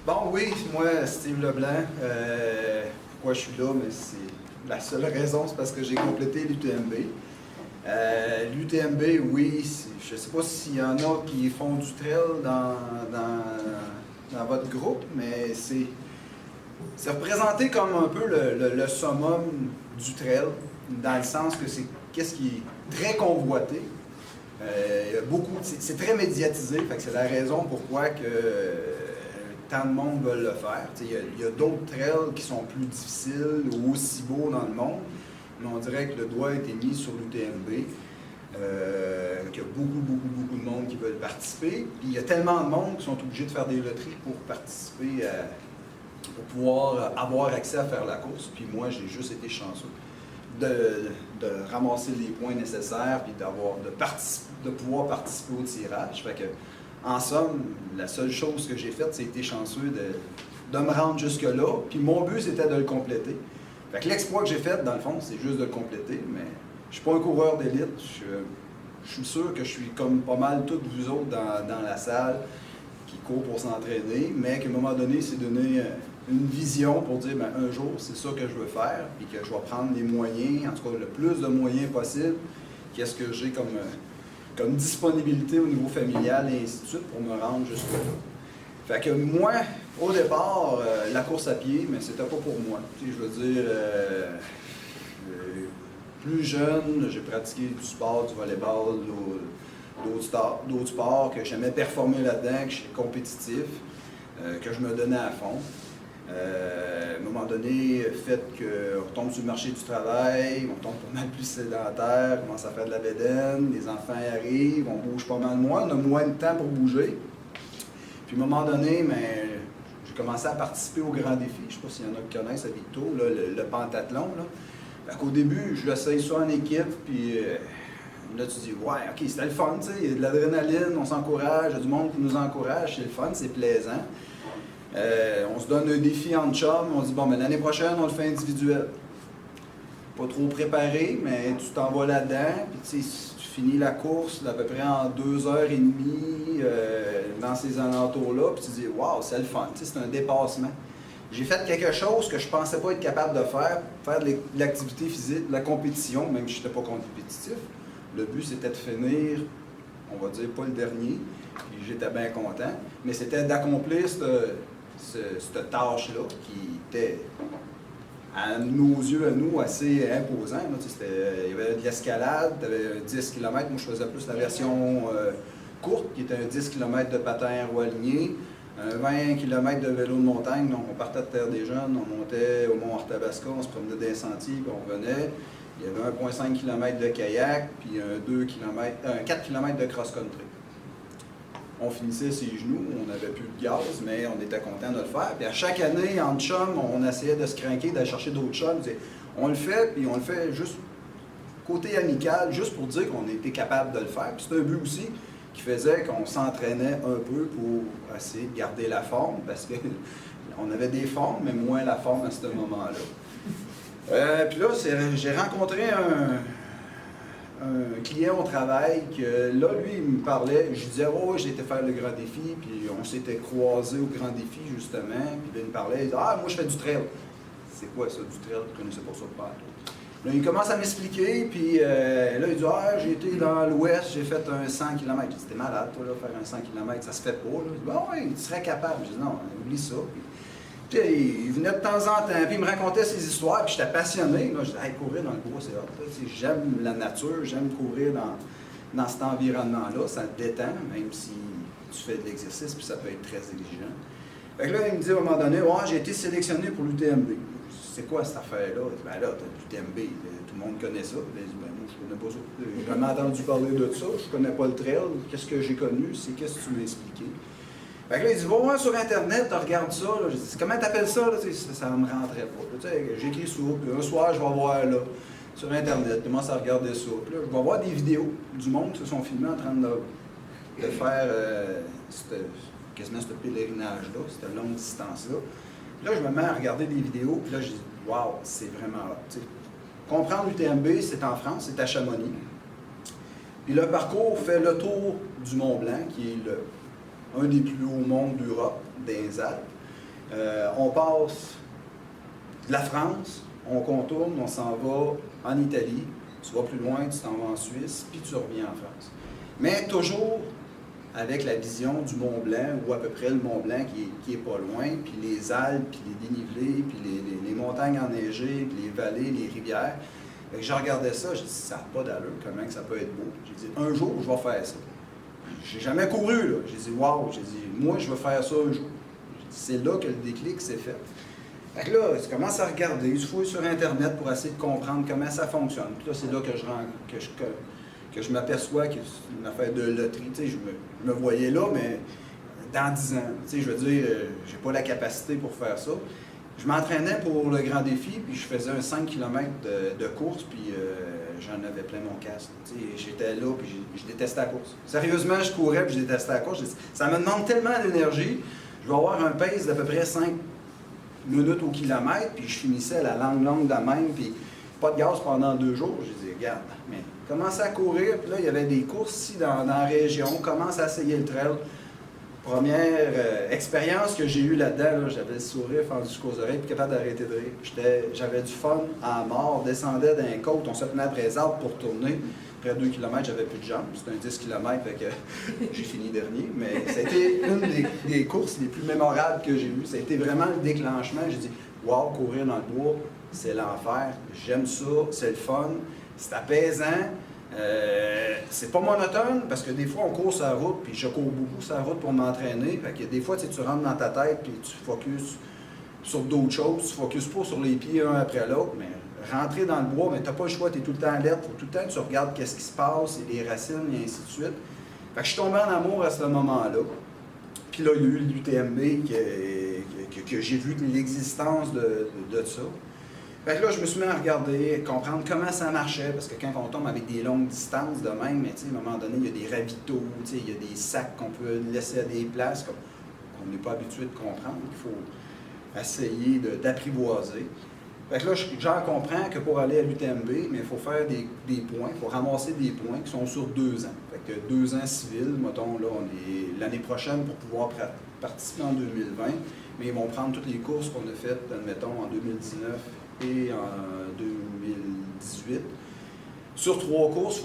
Bon, oui, moi, Steve Leblanc, pourquoi je suis là, mais c'est la seule raison, c'est parce que j'ai complété l'UTMB. L'UTMB, oui, je ne sais pas s'il y en a qui font du trail dans votre groupe, mais c'est représenté comme un peu le summum du trail, dans le sens que c'est qu'est-ce qui est très convoité. C'est très médiatisé, fait que c'est la raison pourquoi tant de monde veut le faire. Il y a d'autres trails qui sont plus difficiles ou aussi beaux dans le monde, mais on dirait que le doigt a été mis sur l'UTMB, qu'il y a beaucoup de monde qui veulent participer. Puis il y a tellement de monde qui sont obligés de faire des loteries pour participer, pour pouvoir avoir accès à faire la course. Puis moi, j'ai juste été chanceux de ramasser les points nécessaires puis de pouvoir participer au tirage. Fait que, en somme, la seule chose que j'ai faite, c'est été chanceux de me rendre jusque-là. Puis mon but, c'était de le compléter. Fait que l'exploit que j'ai fait, dans le fond, c'est juste de le compléter. Mais je suis pas un coureur d'élite. Je suis sûr que je suis comme pas mal tous vous autres dans la salle qui courent pour s'entraîner, mais qu'à un moment donné, c'est donner une vision pour dire, ben, un jour, c'est ça que je veux faire, puis que je vais prendre les moyens, en tout cas le plus de moyens possible, qu'est-ce que j'ai comme disponibilité au niveau familial et ainsi de suite pour me rendre jusque-là. Fait que moi, au départ, la course à pied, mais c'était pas pour moi. Tu sais, je veux dire, plus jeune, j'ai pratiqué du sport, du volleyball, d'autres sports, que j'aimais performer là-dedans, que je suis compétitif, que je me donnais à fond. À un moment donné, fait qu'on retombe sur le marché du travail, on tombe pas mal plus sédentaire, on commence à faire de la bédaine, les enfants arrivent, on bouge pas mal moins, on a moins de temps pour bouger. Puis à un moment donné, j'ai commencé à participer au grand défi. Je ne sais pas s'il y en a qui connaissent à Victo, là, le pentathlon. Fait qu'au début, je l'essaye ça en équipe, puis là tu dis, ouais, ok, c'était le fun, tu sais, il y a de l'adrénaline, on s'encourage, il y a du monde qui nous encourage, c'est le fun, c'est plaisant. On se donne un défi en chum, on se dit, bon, mais l'année prochaine, on le fait individuel. Pas trop préparé, mais tu t'en vas là-dedans, puis tu finis la course à peu près en 2h30 dans ces alentours-là, puis tu te dis, waouh, c'est le fun, c'est un dépassement. J'ai fait quelque chose que je ne pensais pas être capable de faire de l'activité physique, de la compétition, même si je n'étais pas compétitif. Le but, c'était de finir, on va dire, pas le dernier, puis j'étais bien content, mais c'était d'accomplir cette tâche-là qui était, à nos yeux, à nous, assez imposant. Il y avait de l'escalade, tu avais 10 km, moi je faisais plus la version courte, qui était un 10 km de patin à roue alignée, un 20 km de vélo de montagne, donc on partait de Terre-des-Jeunes, on montait au mont Arthabasca, on se promenait des sentiers, puis on revenait. Il y avait 1,5 km de kayak, puis un 4 km de cross-country. On finissait ses genoux, on n'avait plus de gaz, mais on était content de le faire. Puis à chaque année, en chum, on essayait de se craquer, d'aller chercher d'autres chums. On le fait, puis on le fait juste côté amical, juste pour dire qu'on était capable de le faire. Puis c'est un but aussi qui faisait qu'on s'entraînait un peu pour essayer de garder la forme, parce qu'on avait des formes, mais moins la forme à ce moment-là. Puis là, j'ai rencontré un client au travail que là, lui, il me parlait. Je lui disais, oh, j'ai été faire le grand défi, puis on s'était croisés au grand défi, justement. Puis là, il me parlait, il disait, ah, moi, je fais du trail. C'est quoi ça, du trail? Je ne connaissais pas ça de partout. Là, il commence à m'expliquer, puis là, il dit, ah, j'ai été dans l'Ouest, j'ai fait un 100 km. Je dis, t'es malade, toi, là, faire un 100 km, ça se fait pas. Là. Il dit, ah, oui, tu serais capable. Je dis, non, oublie ça. Puis, il venait de temps en temps, puis il me racontait ses histoires, puis j'étais passionné. Là, je disais, hey, courir dans le bois, c'est hot. J'aime la nature, j'aime courir dans cet environnement-là, ça te détend, même si tu fais de l'exercice, puis ça peut être très exigeant. Fait que là, il me dit à un moment donné, ouais, j'ai été sélectionné pour l'UTMB. C'est quoi cette affaire-là? Ben là, l'UTMB, tout le monde connaît ça. Il dit, ben moi, je connais pas ça. J'ai jamais entendu parler de ça, je connais pas le trail. Qu'est-ce que j'ai connu? C'est qu'est-ce que tu m'as expliqué? Fait que là, il dit, va voir sur Internet, tu regardes ça. Là. Je dis, comment t'appelles ça? Là? Ça ne me rentrait pas. J'écris ça, puis un soir, je vais voir là, sur Internet, je commence à regarder ça. Puis là, je vais voir des vidéos du monde qui se sont filmés en train de faire quasiment ce pèlerinage-là, cette longue distance-là. Puis là, je me mets à regarder des vidéos, puis là, je dis, waouh, c'est vraiment là. Comprendre l'UTMB, c'est en France, c'est à Chamonix. Puis le parcours fait le tour du Mont Blanc, qui est un des plus hauts monts d'Europe, des Alpes. On passe de la France, on contourne, on s'en va en Italie, tu vas plus loin, tu t'en vas en Suisse, puis tu reviens en France. Mais toujours avec la vision du Mont-Blanc, ou à peu près le Mont-Blanc qui est pas loin, puis les Alpes, puis les dénivelés, puis les montagnes enneigées, puis les vallées, les rivières. Fait que je regardais ça, j'ai dit, ça n'a pas d'allure, comment que ça peut être beau. J'ai dit, un jour, je vais faire ça. J'ai jamais couru, là. J'ai dit, wow, j'ai dit, moi, je veux faire ça un jour. C'est là que le déclic s'est fait. Fait que là, tu commences à regarder, tu fouilles sur Internet pour essayer de comprendre comment ça fonctionne. Puis là, c'est là que je m'aperçois que c'est une affaire de loterie. Tu sais, je me voyais là, mais dans 10 ans. Tu sais, je veux dire, j'ai pas la capacité pour faire ça. Je m'entraînais pour le grand défi, puis je faisais un 5 km de course, puis j'en avais plein mon casque. Tu sais, j'étais là, puis je détestais la course. Sérieusement, je courais, puis je détestais la course. Ça me demande tellement d'énergie. Je vais avoir un pace d'à peu près 5 minutes au kilomètre, puis je finissais la longue de même, puis pas de gaz pendant 2 jours. J'ai dit, regarde, mais commence à courir, puis là, il y avait des courses ici dans la région, on commence à essayer le trail. Première expérience que j'ai eue là-dedans, j'avais le sourire fendu jusqu'aux oreilles, puis capable d'arrêter de rire. J'avais du fun à mort, descendais d'un côte, on se tenait après les arbres pour tourner. Après 2 km, j'avais plus de jambes. C'était un 10 km, fait que j'ai fini dernier. Mais ça a été une des courses les plus mémorables que j'ai eues. Ça a été vraiment le déclenchement. J'ai dit, wow, courir dans le bois, c'est l'enfer. J'aime ça, c'est le fun, c'est apaisant. C'est pas monotone parce que des fois on court sur la route, puis je cours beaucoup sur la route pour m'entraîner. Fait que des fois tu rentres dans ta tête puis tu focuses sur d'autres choses, tu focuses pas sur les pieds un après l'autre, mais rentrer dans le bois, mais t'as pas le choix, tu es tout le temps alerte, faut tout le temps que tu regardes qu'est-ce qui se passe, et les racines, et ainsi de suite. Fait que je suis tombé en amour à ce moment-là. Puis là, il y a eu l'UTMB que j'ai vu l'existence de ça. Fait que là, je me suis mis à regarder, comprendre comment ça marchait, parce que quand on tombe avec des longues distances de même, mais à un moment donné, il y a des ravitaux, il y a des sacs qu'on peut laisser à des places qu'on n'est pas habitué de comprendre, qu'il faut essayer d'apprivoiser. Fait que là, j'en comprends que pour aller à l'UTMB, mais il faut faire des points, il faut ramasser des points qui sont sur 2 ans. Fait que 2 ans civils, mettons, là, on est l'année prochaine pour pouvoir participer en 2020, mais ils vont prendre toutes les courses qu'on a faites, admettons, en 2019 et en 2018. Sur 3 courses, il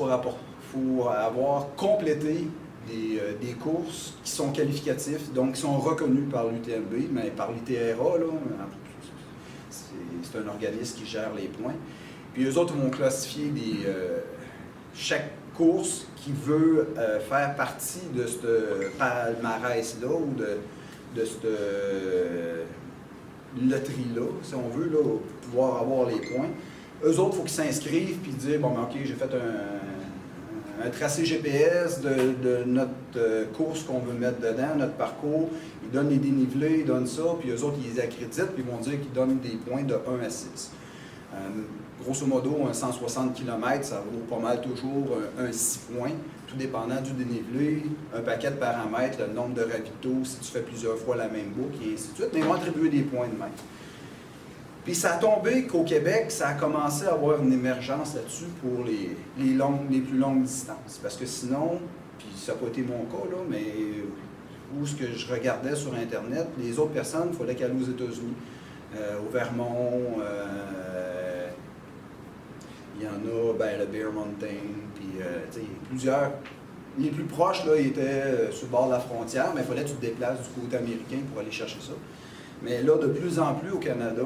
faut avoir complété des courses qui sont qualificatives, donc qui sont reconnues par l'UTMB, mais par l'ITRA, là, c'est un organisme qui gère les points. Puis eux autres vont classifier chaque course qui veut faire partie de ce palmarès-là ou de cette loterie-là, si on veut, là, pour pouvoir avoir les points. Eux autres, il faut qu'ils s'inscrivent puis dire, bon, ben, OK, j'ai fait un tracé GPS de notre course qu'on veut mettre dedans, notre parcours. Ils donnent les dénivelés, ils donnent ça, puis eux autres, ils les accréditent, puis ils vont dire qu'ils donnent des points de 1 à 6. Grosso modo, un 160 km, ça vaut pas mal toujours un 6 points, tout dépendant du dénivelé, un paquet de paramètres, le nombre de ravitaux, si tu fais plusieurs fois la même boucle, et ainsi de suite, mais ils vont attribuer des points de même. Puis ça a tombé qu'au Québec, ça a commencé à avoir une émergence là-dessus pour les plus longues distances. Parce que sinon, puis ça n'a pas été mon cas, là, mais où ce que je regardais sur Internet, les autres personnes, il fallait qu'elles aillent aux États-Unis, au Vermont, il y en a, le Bear Mountain, puis plusieurs. Les plus proches, là, étaient sur le bord de la frontière, mais il fallait que tu te déplaces du côté américain pour aller chercher ça. Mais là, de plus en plus au Canada,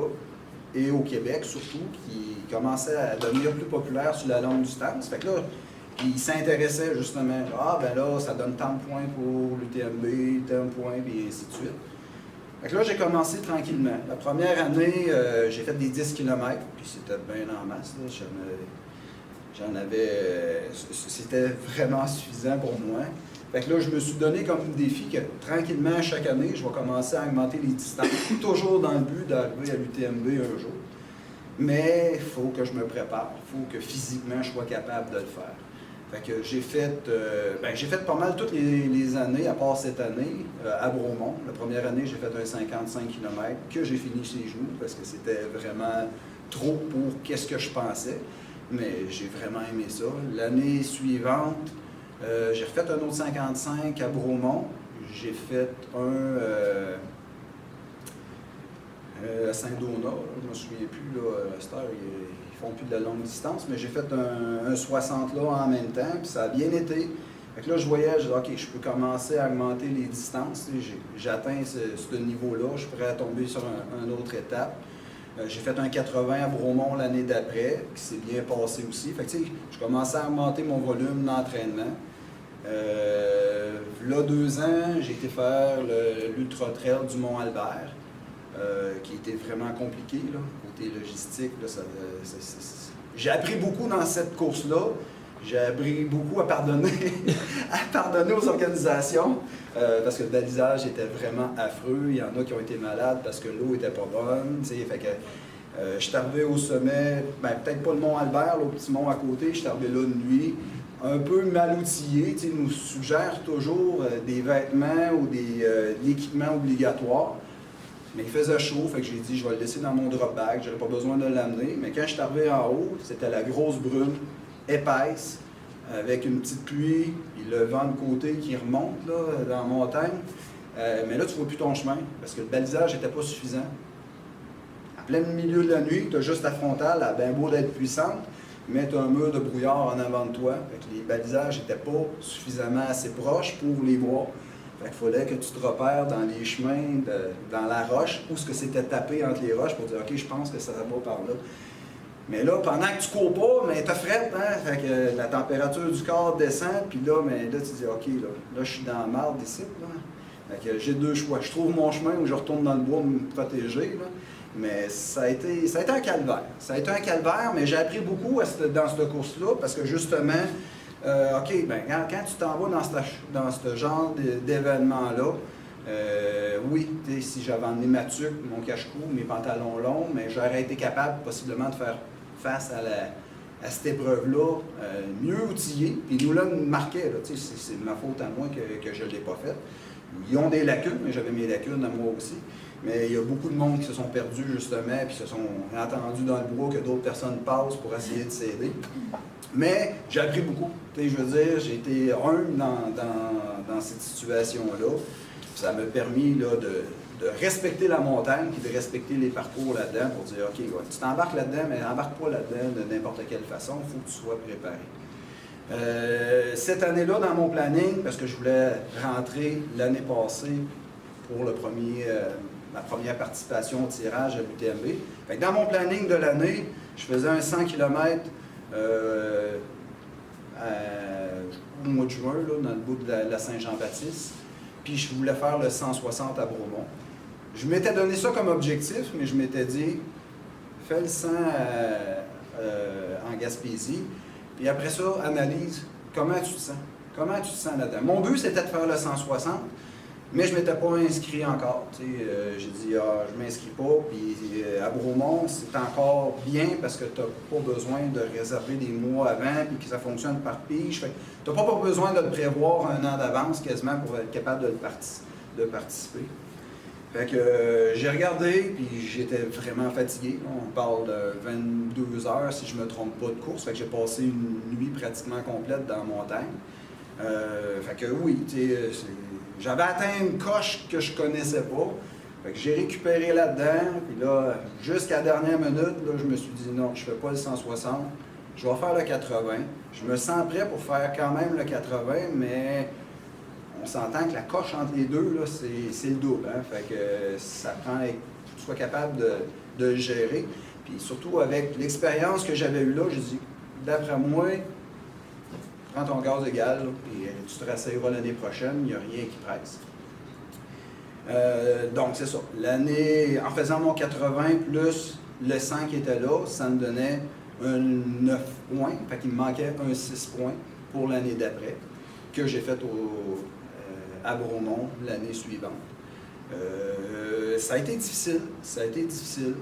et au Québec surtout, qui commençait à devenir plus populaire sur la longue distance. Fait que là, ils s'intéressaient justement, ben là, ça donne tant de points pour l'UTMB, tant de points, puis ainsi de suite. Fait que là, j'ai commencé tranquillement. La première année, j'ai fait des 10 km, puis c'était bien en masse, là. J'en avais... c'était vraiment suffisant pour moi. Fait que là, je me suis donné comme défi que tranquillement, chaque année, je vais commencer à augmenter les distances, toujours dans le but d'arriver à l'UTMB un jour. Mais il faut que je me prépare, il faut que physiquement, je sois capable de le faire. Fait que j'ai fait pas mal toutes les années, à part cette année, à Bromont. La première année, j'ai fait un 55 km que j'ai fini chez les genoux parce que c'était vraiment trop pour qu'est-ce que je pensais. Mais j'ai vraiment aimé ça. L'année suivante, j'ai refait un autre 55 à Bromont. J'ai fait à Saint-Donat, je ne me souviens plus, là, à cette heure, ils font plus de la longue distance, mais j'ai fait un 60 là en même temps, puis ça a bien été. Fait que là, je voyais, je disais, OK, je peux commencer à augmenter les distances. J'atteins ce niveau-là, je suis prêt à tomber sur une autre étape. J'ai fait un 80 à Bromont l'année d'après, qui s'est bien passé aussi. Fait que, je commençais à augmenter mon volume d'entraînement. Là, 2 ans, j'ai été faire l'Ultra Trail du Mont-Albert, qui était vraiment compliqué, là, côté logistique. Là, j'ai appris beaucoup dans cette course-là. J'ai appris beaucoup à pardonner, à pardonner aux organisations, parce que le balisage était vraiment affreux. Il y en a qui ont été malades parce que l'eau n'était pas bonne. Fait que, je suis arrivé au sommet, peut-être pas le Mont-Albert, le petit mont à côté, je suis arrivé là de nuit, un peu mal outillé. Ils nous suggèrent toujours des vêtements ou de l'équipement obligatoire. Mais il faisait chaud, fait que j'ai dit je vais le laisser dans mon drop bag, j'aurais pas besoin de l'amener. Mais quand je suis arrivé en haut, c'était la grosse brume épaisse, avec une petite pluie, puis le vent de côté qui remonte là, dans la montagne. Mais là, tu ne vois plus ton chemin, parce que le balisage n'était pas suffisant. En plein milieu de la nuit, tu as juste la frontale, elle a bien beau d'être puissante, mais tu as un mur de brouillard en avant de toi. Fait que les balisages n'étaient pas suffisamment assez proches pour les voir. Fait qu'il fallait que tu te repères dans les chemins, dans la roche, où ce que c'était tapé entre les roches pour dire « OK, je pense que ça va par là ». Mais là, pendant que tu cours pas, mais t'as fret, hein? Fait que la température du corps descend, puis là, tu dis, OK, là je suis dans la marde ici, là. Fait que j'ai 2 choix. Je trouve mon chemin ou je retourne dans le bois me protéger, là. Mais ça a été un calvaire. Ça a été un calvaire, mais j'ai appris beaucoup dans cette course-là, parce que justement, OK, quand tu t'en vas dans ce genre d'événement-là, oui, si j'avais emmené ma tuque, mon cache-cou, mes pantalons longs, mais j'aurais été capable possiblement de faire face à cette épreuve-là, mieux outillé. Puis nous, là, nous marquait, c'est ma faute à moi que je ne l'ai pas fait. Ils ont des lacunes, mais j'avais mes lacunes à moi aussi. Mais il y a beaucoup de monde qui se sont perdus, justement, puis se sont entendus dans le bois que d'autres personnes passent pour essayer de s'aider. Mais j'ai appris beaucoup. Je veux dire, j'ai été humble dans cette situation-là. Ça m'a permis là, de respecter la montagne et de respecter les parcours là-dedans pour dire, OK, ouais, tu t'embarques là-dedans, mais embarque pas là-dedans de n'importe quelle façon, il faut que tu sois préparé. Cette année-là, dans mon planning, parce que je voulais rentrer l'année passée pour ma première participation au tirage à l'UTMB. Dans mon planning de l'année, je faisais un 100 km au mois de juin, là, dans le bout de la Saint-Jean-Baptiste. Puis je voulais faire le 160 à Bromont. Je m'étais donné ça comme objectif, mais je m'étais dit, fais le 100 en Gaspésie, puis après ça, analyse comment tu te sens. Comment tu te sens là-dedans. Mon but, c'était de faire le 160, mais je ne m'étais pas inscrit encore. J'ai dit, je ne m'inscris pas, puis à Bromont, c'est encore bien parce que tu n'as pas besoin de réserver des mois avant, puis que ça fonctionne par pige. Tu n'as pas besoin de le prévoir 1 an d'avance quasiment pour être capable de participer. Fait que j'ai regardé, puis j'étais vraiment fatigué. On parle de 22 heures, si je ne me trompe pas, de course. Fait que j'ai passé une nuit pratiquement complète dans la montagne. Fait que oui, j'avais atteint une coche que je ne connaissais pas. Fait que j'ai récupéré là-dedans, puis là, jusqu'à la dernière minute, là, je me suis dit non, je ne fais pas le 160, je vais faire le 80. Je me sens prêt pour faire quand même le 80, mais on s'entend que la coche entre les deux, là, c'est le double. Hein? Fait que ça prend que tu sois capable de le gérer. Puis surtout avec l'expérience que j'avais eue là, j'ai dit, d'après moi, prends ton gaz égal, et tu te rassailleras l'année prochaine, il n'y a rien qui presse. Donc, c'est ça. L'année, en faisant mon 80 plus le 100 qui était là, ça me donnait un 9 points. Fait qu'il me manquait un 6 points pour l'année d'après, que j'ai fait à Bromont l'année suivante. Ça a été difficile. Ça a été difficile.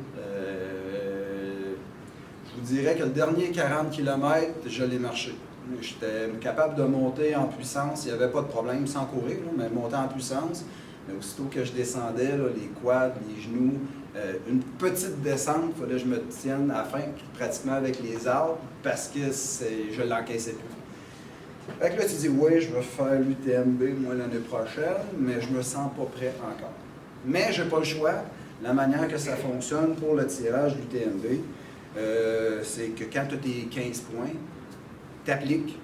Je vous dirais que le dernier 40 km, je l'ai marché. J'étais capable de monter en puissance, il n'y avait pas de problème sans courir, là, mais monter en puissance. Mais aussitôt que je descendais, là, les quads, les genoux, une petite descente, il fallait que je me tienne à la fin, pratiquement avec les arbres, parce que je ne l'encaissais plus. Fait que là, tu dis, oui, je vais faire l'UTMB, moi, l'année prochaine, mais je me sens pas prêt encore. Mais je n'ai pas le choix, La manière que ça fonctionne pour le tirage du TMB, c'est que quand tu as tes 15 points, tu appliques.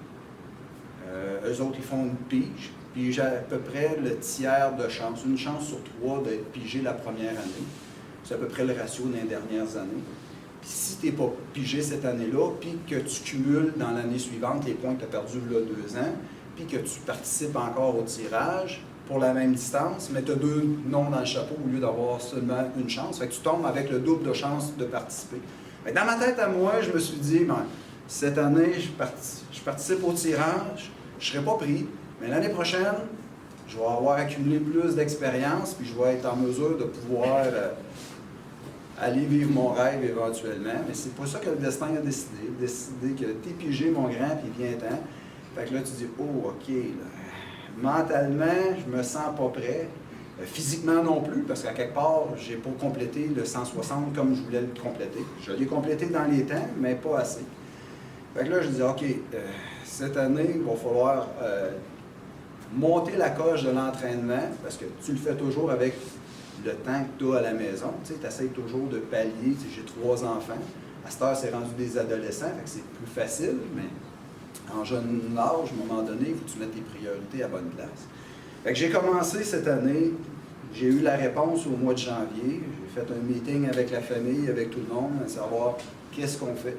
Eux autres, ils font une pige. Puis j'ai à peu près le tiers de chance, une chance sur 3 d'être pigé la première année. C'est à peu près le ratio des dernières années. Puis si tu n'es pas pigé cette année-là, puis que tu cumules dans l'année suivante les points que tu as perdus il y a 2 ans, puis que tu participes encore au tirage pour la même distance, mais tu as 2 noms dans le chapeau au lieu d'avoir seulement une chance. Fait que tu tombes avec le double de chance de participer. Mais dans ma tête à moi, je me suis dit, ben, cette année, je participe au tirage, je ne serai pas pris, mais l'année prochaine, je vais avoir accumulé plus d'expérience, puis je vais être en mesure de pouvoir aller vivre mon rêve éventuellement. Mais c'est pas ça que le destin a décidé. Il a décidé que t'es pigé, mon grand, puis viens-t'en. Fait que là, tu dis, oh, OK, là, mentalement, je me sens pas prêt. Physiquement non plus, parce qu'à quelque part, j'ai pas complété le 160 comme je voulais le compléter. Je l'ai complété dans les temps, mais pas assez. Fait que là, je dis, OK, cette année, il va falloir monter la coche de l'entraînement, parce que tu le fais toujours avec le temps que tu as à la maison. Tu sais, essaies toujours de pallier. Tu sais, j'ai 3 enfants. À cette heure, c'est rendu des adolescents, fait que c'est plus facile, mais en jeune âge, à un moment donné, il faut que tu mettes tes priorités à bonne place. Fait que j'ai commencé cette année. J'ai eu la réponse au mois de janvier. J'ai fait un meeting avec la famille, avec tout le monde, à savoir qu'est-ce qu'on fait.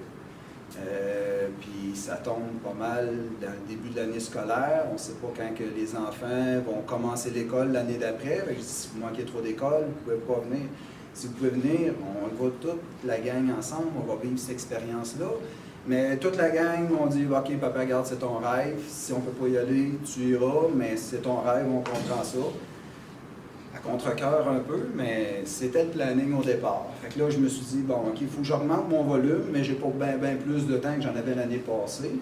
Puis ça tombe pas mal dans le début de l'année scolaire. On ne sait pas quand que les enfants vont commencer l'école l'année d'après. Si vous manquez trop d'école, vous ne pouvez pas venir. Si vous pouvez venir, on va toute la gang ensemble, on va vivre cette expérience-là. Mais toute la gang, on dit, OK, papa, regarde, c'est ton rêve. Si on ne peut pas y aller, tu iras, mais c'est ton rêve, on comprend ça. À contre-cœur un peu, mais c'était le planning au départ. Fait que là, je me suis dit, bon, OK, il faut que j'augmente mon volume, mais j'ai pas bien plus de temps que j'en avais l'année passée.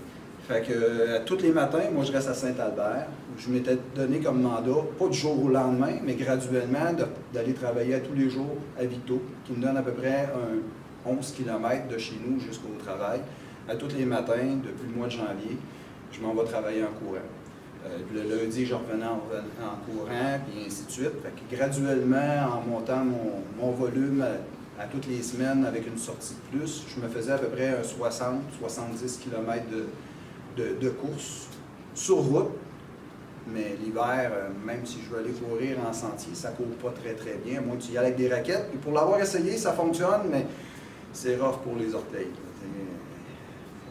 Fait que tous les matins, moi, je reste à Saint-Albert. Je m'étais donné comme mandat, pas du jour au lendemain, mais graduellement, d'aller travailler à tous les jours à Victo, qui me donne à peu près 11 km de chez nous jusqu'au travail. À tous les matins, depuis le mois de janvier, je m'en vais travailler en courant. Le lundi, je revenais en courant, puis ainsi de suite. Fait que graduellement, en montant mon volume à toutes les semaines avec une sortie de plus, je me faisais à peu près un 60-70 km de course sur route. Mais l'hiver, même si je veux aller courir en sentier, ça ne court pas très très bien. Moi, tu y ailles avec des raquettes. Puis pour l'avoir essayé, ça fonctionne, mais c'est rough pour les orteils.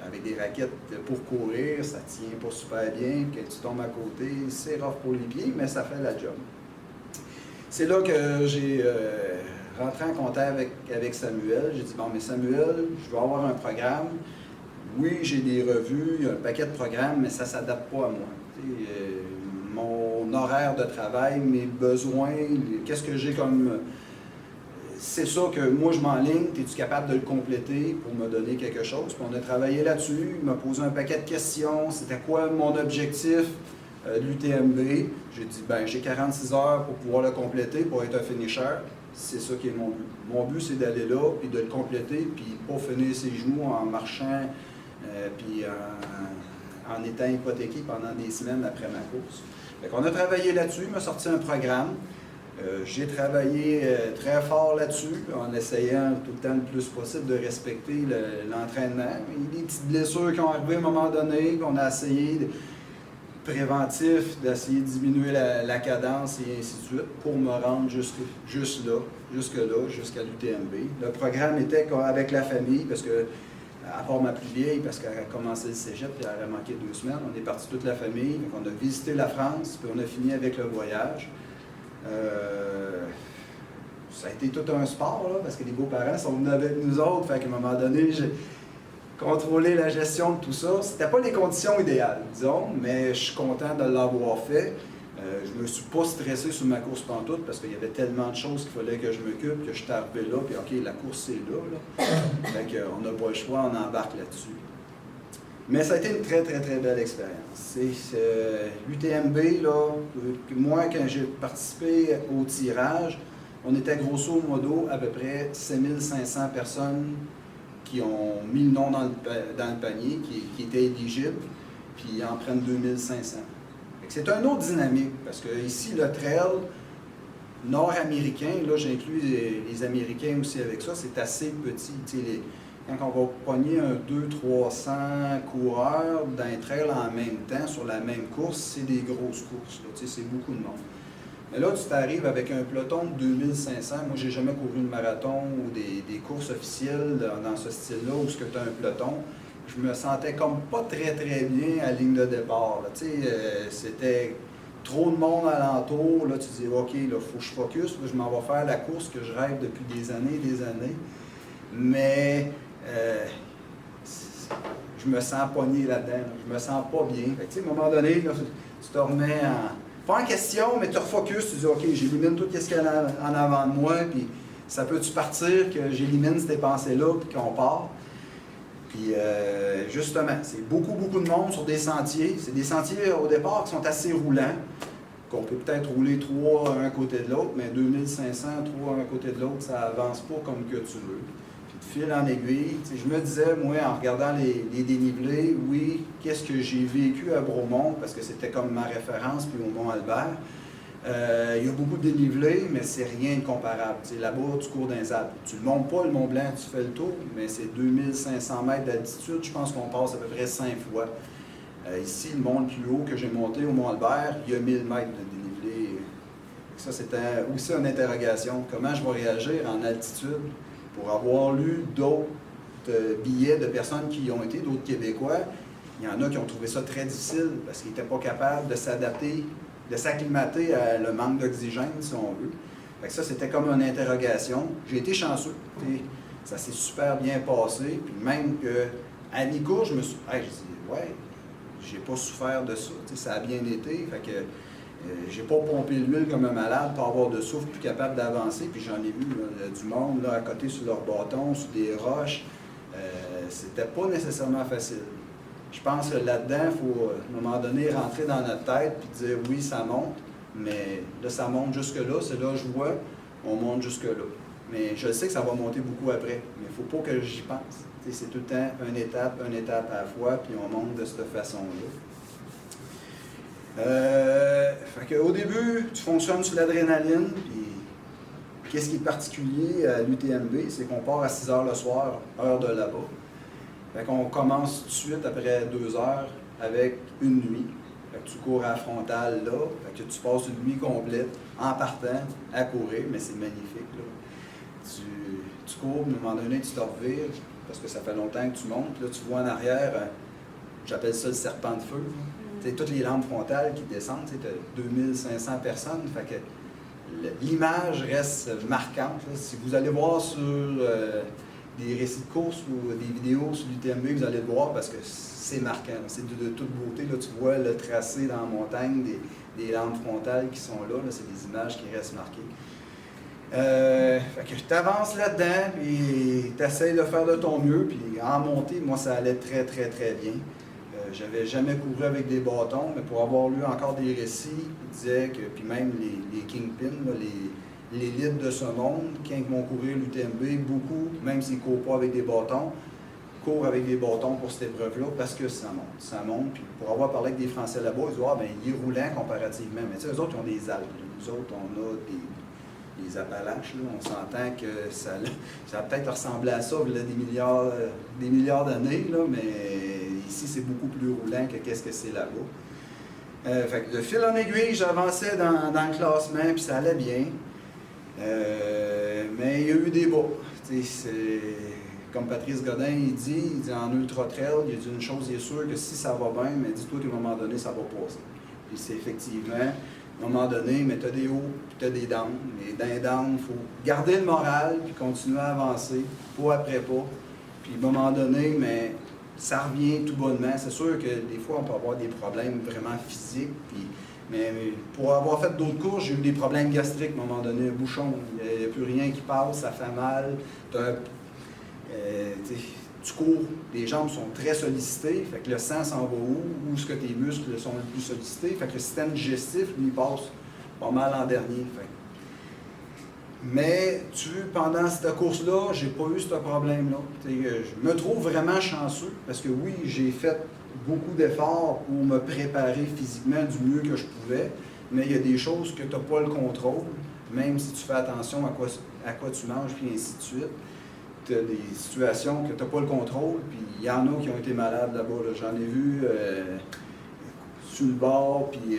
Avec des raquettes pour courir, ça ne tient pas super bien. Quand tu tombes à côté, c'est rough pour les pieds, mais ça fait la job. C'est là que j'ai rentré en contact avec Samuel. J'ai dit, bon, mais Samuel, je veux avoir un programme. Oui, j'ai des revues, il y a un paquet de programmes, mais ça ne s'adapte pas à moi. Mon horaire de travail, mes besoins, qu'est-ce que j'ai comme... C'est ça que moi je m'enligne, es-tu capable de le compléter pour me donner quelque chose? Puis on a travaillé là-dessus, il m'a posé un paquet de questions, c'était quoi mon objectif de l'UTMB? J'ai dit, ben j'ai 46 heures pour pouvoir le compléter, pour être un finisher, c'est ça qui est mon but. Mon but c'est d'aller là, puis de le compléter, puis pas finir ses genoux en marchant, puis en étant hypothéqué pendant des semaines après ma course. Fait qu'on a travaillé là-dessus, il m'a sorti un programme. J'ai travaillé très fort là-dessus, en essayant tout le temps le plus possible de respecter l'entraînement. Il y a des petites blessures qui ont arrivé à un moment donné, qu'on a essayé préventif, d'essayer de diminuer la cadence et ainsi de suite, pour me rendre jusque-là, jusqu'à l'UTMB. Le programme était avec la famille, parce que, à part ma plus vieille, parce qu'elle a commencé le cégep, puis elle a manqué 2 semaines, on est parti toute la famille, donc on a visité la France, puis on a fini avec le voyage. Ça a été tout un sport, là, parce que les beaux-parents sont venus avec nous autres. Fait qu'à un moment donné, j'ai contrôlé la gestion de tout ça. C'était pas les conditions idéales, disons, mais je suis content de l'avoir fait. Je me suis pas stressé sur ma course pantoute parce qu'il y avait tellement de choses qu'il fallait que je m'occupe, que je suis arrivé là, puis OK, la course c'est là. Fait qu'on n'a pas le choix, on embarque là-dessus. Mais ça a été une très, très, très belle expérience. L'UTMB, là, moi, quand j'ai participé au tirage, on était grosso modo à peu près 7500 personnes qui ont mis le nom dans le panier, qui étaient éligibles, puis ils en prennent 2500. C'est une autre dynamique, parce que ici, le trail, nord-américain, là j'inclus les Américains aussi avec ça, c'est assez petit. Quand on va pogner un 200-300 coureurs d'un trail en même temps sur la même course, c'est des grosses courses, c'est beaucoup de monde. Mais là, tu t'arrives avec un peloton de 2500. Moi, j'ai jamais couru le marathon ou des courses officielles dans ce style-là où tu as un peloton. Je me sentais comme pas très bien à la ligne de départ. C'était trop de monde alentour. Là, tu dis, OK, il faut que je focus. Là, je m'en vais faire la course que je rêve depuis des années. Mais je me sens pogné là-dedans. Là. Je me sens pas bien. Fait que, à un moment donné, là, tu te remets pas en question, mais tu refocuses. Tu dis, OK, j'élimine tout ce qu'il y a en avant de moi. Puis ça peut-tu partir que j'élimine ces pensées-là puis qu'on part. Puis justement, c'est beaucoup de monde sur des sentiers. C'est des sentiers au départ qui sont assez roulants, qu'on peut peut-être rouler 3 un côté de l'autre, mais 2500, 3 un côté de l'autre, ça avance pas comme que tu veux. Puis de fil en aiguille, je me disais, moi, en regardant les dénivelés, oui, qu'est-ce que j'ai vécu à Bromont, parce que c'était comme ma référence, puis au Mont-Albert. Il y a beaucoup de dénivelé, mais c'est rien de comparable. Là-bas, tu cours dans les Alpes. Tu ne montes pas le Mont Blanc, tu fais le tour, mais c'est 2500 mètres d'altitude. Je pense qu'on passe à peu près 5 fois. Ici, le mont le plus haut que j'ai monté au Mont-Albert, il y a 1000 mètres de dénivelé. Ça, c'était aussi une interrogation. Comment je vais réagir en altitude pour avoir lu d'autres billets de personnes qui y ont été, d'autres Québécois. Il y en a qui ont trouvé ça très difficile parce qu'ils n'étaient pas capables de s'adapter, de s'acclimater à le manque d'oxygène, si on veut. Fait que ça, c'était comme une interrogation. J'ai été chanceux. Ça s'est super bien passé. Puis même qu'à mi-course, je me suis je dis, ouais, j'ai pas souffert de ça. Ça a bien été. Fait que j'ai pas pompé l'huile comme un malade pour avoir de souffle, plus capable d'avancer. Puis j'en ai vu là, du monde là, à côté sur leur bâton, sur des roches. C'était pas nécessairement facile. Je pense que là-dedans, il faut, à un moment donné, rentrer dans notre tête et dire oui, ça monte, mais là, ça monte jusque-là, c'est là que je vois, on monte jusque-là. Mais je sais que ça va monter beaucoup après, mais il ne faut pas que j'y pense. C'est tout le temps une étape à la fois, puis on monte de cette façon-là. Au début, tu fonctionnes sur l'adrénaline, puis qu'est-ce qui est particulier à l'UTMB, c'est qu'on part à 6 h le soir, heure de là-bas. Fait qu'on commence tout de suite après 2 heures avec une nuit. Fait que tu cours à la frontale là, fait que tu passes une nuit complète en partant à courir, mais c'est magnifique. Là. Tu cours, à un moment donné, tu te revires, parce que ça fait longtemps que tu montes. Là, tu vois en arrière, j'appelle ça le serpent de feu. Tu sais, toutes les lampes frontales qui descendent, tu as 2500 personnes. Fait que l'image reste marquante. Là. Si vous allez voir sur des récits de course ou des vidéos sur l'UTMB, vous allez le voir parce que c'est marquant. C'est de toute beauté. Là, tu vois le tracé dans la montagne, des lampes frontales qui sont là. C'est des images qui restent marquées. Fait que tu avances là-dedans, puis tu essaies de faire de ton mieux. Puis en montée, moi, ça allait très bien. J'avais jamais couru avec des bâtons, mais pour avoir lu encore des récits, ils disaient que, puis même les kingpins, là, l'élite de ce monde, quand ils vont courir l'UTMB, beaucoup, même s'ils ne courent pas avec des bâtons, courent avec des bâtons pour cette épreuve-là parce que ça monte. Ça monte, puis pour avoir parlé avec des Français là-bas, ils disent « Ah, bien, il est roulant comparativement. » Mais tu sais, eux autres, ils ont des Alpes. Nous autres, on a des Appalaches. Là. On s'entend que ça a peut-être ressemblé à ça il y a des milliards d'années, là, mais ici, c'est beaucoup plus roulant que qu'est-ce que c'est là-bas. Fait que de fil en aiguille, j'avançais dans le classement, puis ça allait bien. Mais il y a eu des bas. Comme Patrice Godin il dit en ultra-trail, il dit une chose, il est sûr que si ça va bien, mais dis-toi qu'à un moment donné, ça va passer. Puis c'est effectivement, à un moment donné, mais tu as des hauts, puis tu as des downs. Mais dans les downs, il faut garder le moral, puis continuer à avancer, pas après pas. Puis à un moment donné, mais ça revient tout bonnement. C'est sûr que des fois, on peut avoir des problèmes vraiment physiques, mais pour avoir fait d'autres courses, j'ai eu des problèmes gastriques à un moment donné, un bouchon, il n'y a plus rien qui passe, ça fait mal. Tu cours, les jambes sont très sollicitées, fait que le sang s'en va où est-ce que tes muscles sont le plus sollicités, fait que le système digestif, lui, passe pas mal en dernier. Fait. Mais pendant cette course-là, j'ai pas eu ce problème-là. Je me trouve vraiment chanceux, parce que oui, j'ai fait beaucoup d'efforts pour me préparer physiquement du mieux que je pouvais, mais il y a des choses que tu n'as pas le contrôle. même si tu fais attention à quoi tu manges, puis ainsi de suite. Tu as des situations que tu n'as pas le contrôle, puis il y en a qui ont été malades là-bas. Là. J'en ai vu sur le bord, puis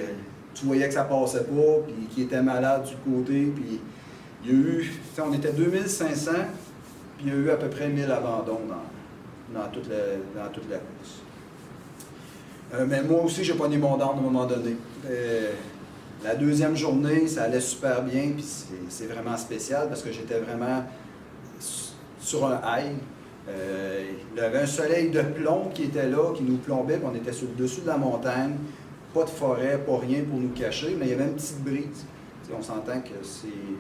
tu voyais que ça passait pas, puis qui étaient malades du côté, puis il y a eu, on était 2500, puis il y a eu à peu près 1000 abandons dans toute la course. Mais moi aussi, j'ai pogné mon down à un moment donné. La deuxième journée, ça allait super bien, puis c'est vraiment spécial parce que j'étais vraiment sur un high. Il y avait un soleil de plomb qui était là, qui nous plombait, puis on était sur le dessus de la montagne. Pas de forêt, pas rien pour nous cacher, mais il y avait une petite brise. T'sais, on s'entend que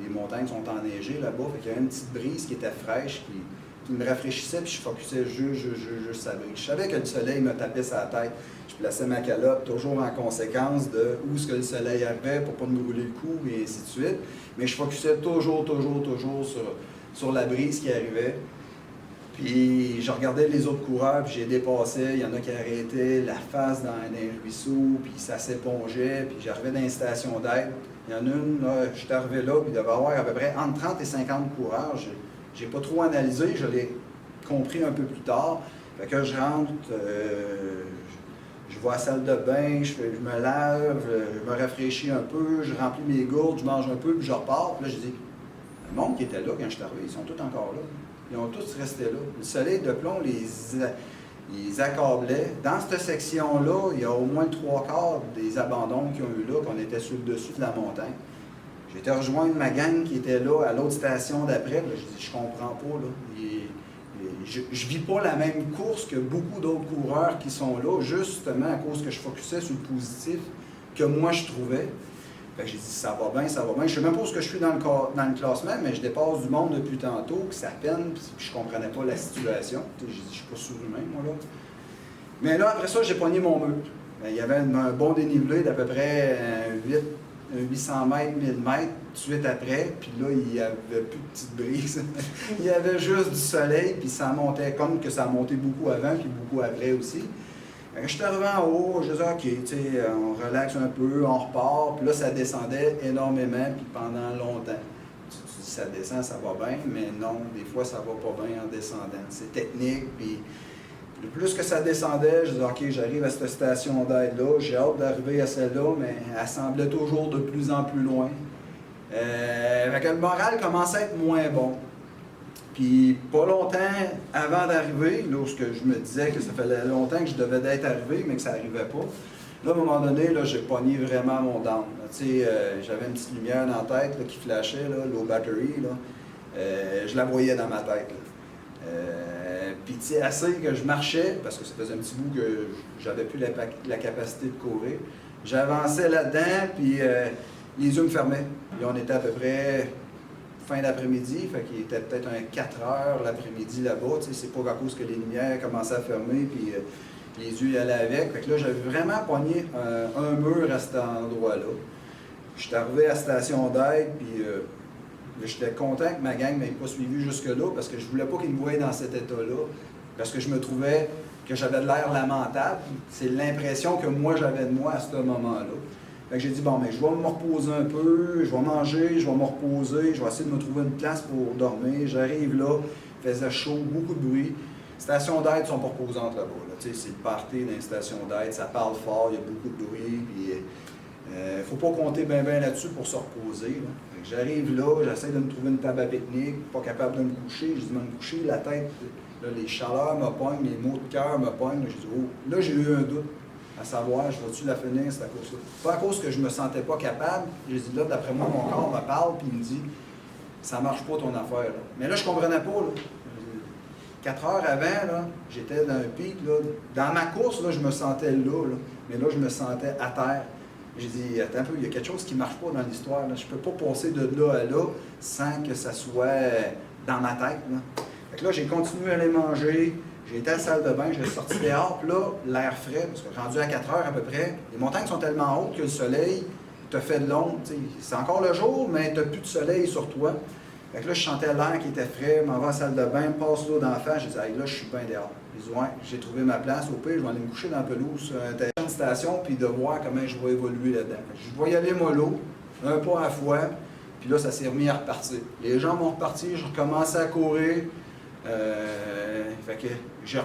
les montagnes sont enneigées là-bas, fait qu'il y avait une petite brise qui était fraîche, qui me rafraîchissait, puis je focusais juste sa brise. Je savais que le soleil me tapait sur la tête. Je plaçais ma calotte toujours en conséquence de où est-ce que le soleil arrivait pour ne pas me brûler le cou, et ainsi de suite. Mais je focusais toujours sur la brise qui arrivait. Puis je regardais les autres coureurs, puis j'ai dépassé. Il y en a qui arrêtaient la face dans un ruisseau, puis ça s'épongeait, puis j'arrivais dans une station d'aide. Il y en a une, là, j'étais arrivé là, puis il devait y avoir à peu près entre 30 et 50 coureurs. J'ai pas trop analysé, je l'ai compris un peu plus tard. Fait que je rentre, je vais à la salle de bain, je me lave, je me rafraîchis un peu, je remplis mes gourdes, je mange un peu, puis je repars. Puis là, je dis, le monde qui était là quand je suis arrivé, ils sont tous encore là. Ils ont tous resté là. Le soleil de plomb les accablait. Dans cette section-là, il y a au moins 3/4 des abandons qu'ils ont eu là, qu'on était sur le dessus de la montagne. J'ai été rejoindre ma gang qui était là à l'autre station d'après. Je dis, je comprends pas. Là. Je ne vis pas la même course que beaucoup d'autres coureurs qui sont là, justement à cause que je focusais sur le positif que moi je trouvais. J'ai dit, ça va bien, ça va bien. Je ne sais même pas où je suis dans le classement, mais je dépasse du monde depuis tantôt, que ça peine, puis je ne comprenais pas la situation. J'ai dit, je ne suis pas surhumain, moi, là. Mais là, après ça, j'ai pogné mon meute. Il y avait un bon dénivelé d'à peu près 800 mètres, 1000 mètres, tout de suite après. Puis là, il n'y avait plus de petite brise. Il y avait juste du soleil, puis ça montait comme que ça a monté beaucoup avant, puis beaucoup après aussi. Je suis arrivé en haut, je disais, OK, on relaxe un peu, on repart. Puis là, ça descendait énormément, puis pendant longtemps. Tu dis, ça descend, ça va bien, mais non, des fois, ça va pas bien en descendant. C'est technique, puis le plus que ça descendait, je disais, OK, j'arrive à cette station d'aide-là, j'ai hâte d'arriver à celle-là, mais elle semblait toujours de plus en plus loin. Fait que le moral commençait à être moins bon. Puis pas longtemps avant d'arriver, lorsque je me disais que ça faisait longtemps que je devais d'être arrivé, mais que ça n'arrivait pas, là, à un moment donné, là, j'ai pogné vraiment mon down. J'avais une petite lumière dans la tête là, qui flashait, là, low battery. Là. Je la voyais dans ma tête. Puis assez que je marchais, parce que ça faisait un petit bout que j'avais plus la capacité de courir. J'avançais là-dedans, puis les yeux me fermaient. Puis on était à peu près fin d'après-midi, fait qu'il était peut-être un 4 heures l'après-midi là-bas. C'est pas à cause que les lumières commençaient à fermer, puis les yeux y allaient avec. Fait que là, j'avais vraiment pogné un mur à cet endroit-là. J'étais arrivé à la station d'aide, puis j'étais content que ma gang ne m'ait pas suivi jusque-là, parce que je voulais pas qu'ils me voient dans cet état-là, parce que je me trouvais que j'avais de l'air lamentable. C'est l'impression que moi, j'avais de moi à ce moment-là. Fait que j'ai dit, bon, mais je vais me reposer un peu, je vais manger, je vais me reposer, je vais essayer de me trouver une place pour dormir. J'arrive là, il faisait chaud, beaucoup de bruit. Les stations d'aide sont pas reposantes là-bas. Là. C'est le party dans les stations d'aide, ça parle fort, il y a beaucoup de bruit. Il ne faut pas compter bien là-dessus pour se reposer. Là. J'arrive là, j'essaie de me trouver une table à pique-nique, pas capable de me coucher. Je dis, me coucher, la tête, là, les chaleurs me pognent, les maux de cœur me pognent. J'ai dit, oh, là, j'ai eu un doute. À savoir, je vais-tu la finir, cette course-là? Pas à cause que je ne me sentais pas capable. J'ai dit, là, d'après moi, mon corps me parle, puis il me dit, ça ne marche pas ton affaire. Là. Mais là, je ne comprenais pas. Là. 4 heures avant, là, j'étais dans un pic. Là. Dans ma course, là, je me sentais là, mais là, je me sentais à terre. J'ai dit, attends un peu, il y a quelque chose qui ne marche pas dans l'histoire. Je ne peux pas passer de là à là sans que ça soit dans ma tête. Là. Fait que là, j'ai continué à aller manger. J'ai été à la salle de bain, je suis sorti dehors, puis là, l'air frais, parce que rendu à 4 heures à peu près, les montagnes sont tellement hautes que le soleil te fait de l'ombre. C'est encore le jour, mais tu n'as plus de soleil sur toi. Fait que là, je sentais l'air qui était frais, m'en vais à la salle de bain, passe l'eau d'en face, j'ai dit, hey, là, je suis bien dehors. J'ai dit, ouais, j'ai trouvé ma place, au pire, je vais aller me coucher dans la pelouse sur un terrain de station, puis de voir comment je vais évoluer là-dedans. Je vais y aller mollo, un pas à la fois. Puis là, ça s'est remis à repartir. Les gens m'ont reparti, j'ai recommencé à courir. Fait que j'ai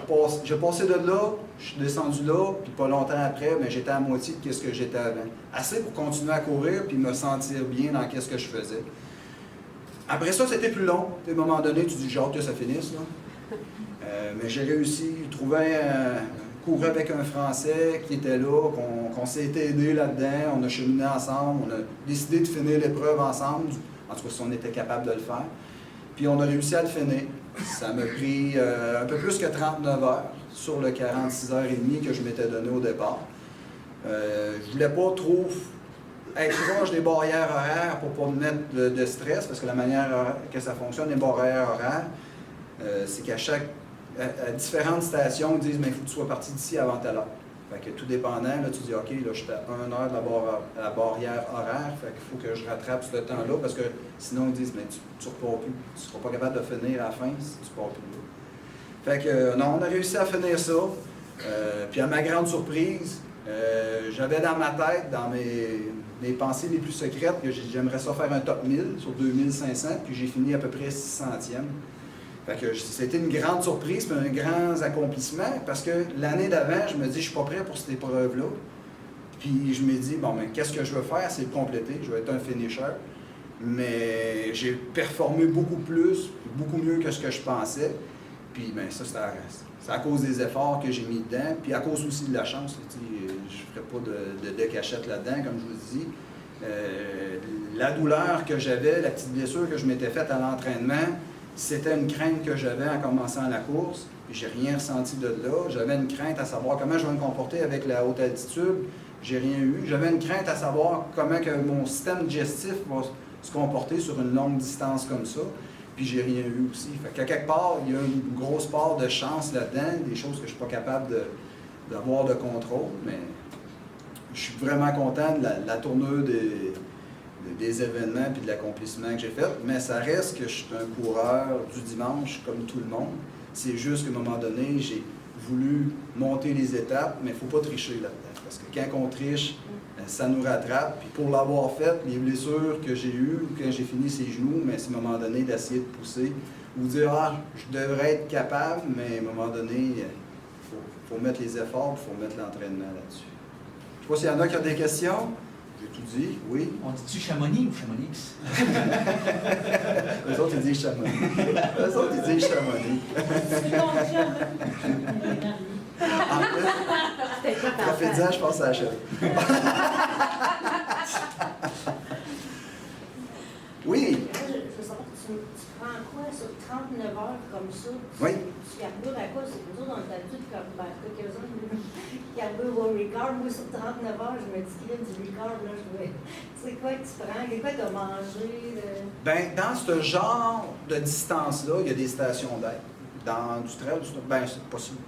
passé de là, je suis descendu là, puis pas longtemps après, ben, j'étais à moitié de ce que j'étais avant. Assez pour continuer à courir, puis me sentir bien dans ce que je faisais. Après ça, c'était plus long. À un moment donné, tu dis, j'ai hâte que ça finisse. Là. Mais j'ai réussi, courir avec un Français qui était là, qu'on s'est aidé là-dedans, on a cheminé ensemble, on a décidé de finir l'épreuve ensemble, en tout cas si on était capable de le faire. Puis on a réussi à le finir. Ça m'a pris un peu plus que 39 heures sur le 46 heures et demie que je m'étais donné au départ. Je voulais pas trop être proche des barrières horaires pour pas me mettre de stress, parce que la manière que ça fonctionne, les barrières horaires, c'est qu'à différentes stations, ils disent mais il faut que tu sois parti d'ici avant telle heure. Fait que tout dépendant, là, tu dis OK, là, je suis à 1 heure de la barrière horaire, fait qu'il faut que je rattrape ce temps-là, parce que sinon ils disent mais tu ne repars plus. Tu ne seras pas capable de finir à la fin si tu ne pars plus là. Fait que non, on a réussi à finir ça. Puis à ma grande surprise, j'avais dans ma tête, dans mes pensées les plus secrètes, que j'aimerais ça faire un top 1000 sur 2500, puis j'ai fini à peu près 600e. Fait que c'était une grande surprise et un grand accomplissement, parce que l'année d'avant, je me dis, je ne suis pas prêt pour cette épreuve-là. Puis je me dis, bon, mais qu'est-ce que je veux faire? C'est le compléter, je vais être un finisher. Mais j'ai performé beaucoup plus, beaucoup mieux que ce que je pensais. Puis bien, ça, c'est à cause des efforts que j'ai mis dedans, puis à cause aussi de la chance. Je ne ferai pas de cachette là-dedans, comme je vous dis. La douleur que j'avais, la petite blessure que je m'étais faite à l'entraînement, c'était une crainte que j'avais en commençant la course. J'ai rien ressenti de là. J'avais une crainte à savoir comment je vais me comporter avec la haute altitude. J'ai rien eu. J'avais une crainte à savoir comment que mon système digestif va se comporter sur une longue distance comme ça. Puis j'ai rien eu aussi. Fait qu'à quelque part, il y a une grosse part de chance là-dedans, des choses que je ne suis pas capable d'avoir de contrôle, mais je suis vraiment content de la tournure des événements et de l'accomplissement que j'ai fait, mais ça reste que je suis un coureur du dimanche comme tout le monde. C'est juste qu'à un moment donné, j'ai voulu monter les étapes, mais il ne faut pas tricher là-dedans, parce que quand on triche, ça nous rattrape. Puis pour l'avoir fait, les blessures que j'ai eues, quand j'ai fini ses genoux, mais c'est à un moment donné d'essayer de pousser, ou dire « Ah, je devrais être capable », mais à un moment donné, il faut mettre les efforts, il faut mettre l'entraînement là-dessus. Je ne sais pas s'il y en a qui ont des questions. J'ai tout dit, oui. On dit-tu Chamonix ou Chamonix? Eux autres, ils disent Chamonix. Eux autres, ils disent Chamonix. En plus, ça fait 10 ans, je pense à la chérie. Oui. Je veux savoir, tu prends quoi sur 39 heures comme ça? Oui. Tu carbures à quoi? C'est nous autres, on est habitués de quelques-uns qui carburent au Ricard. Moi, sur 39 heures, je me dis qu'il y a du Ricard, là, c'est quoi que tu prends? C'est quoi que tu as mangé? Bien, dans ce genre de distance-là, il y a des stations d'aide. Dans du trail, bien, c'est possible.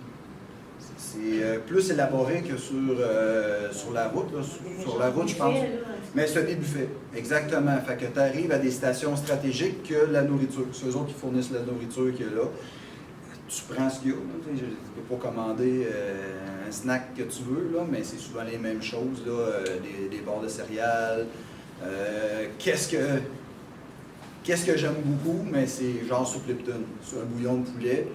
C'est plus élaboré que sur la route. Là. Sur la route, je pense. Mais c'est des buffets, exactement. Fait que tu arrives à des stations stratégiques que la nourriture. C'est eux autres qui fournissent la nourriture qu'il y a là. Tu prends ce qu'il y a. Tu ne peux pas commander un snack que tu veux, là, mais c'est souvent les mêmes choses. Là, des barres de céréales. Qu'est-ce que j'aime beaucoup, mais c'est genre soupe Lipton. C'est un bouillon de poulet.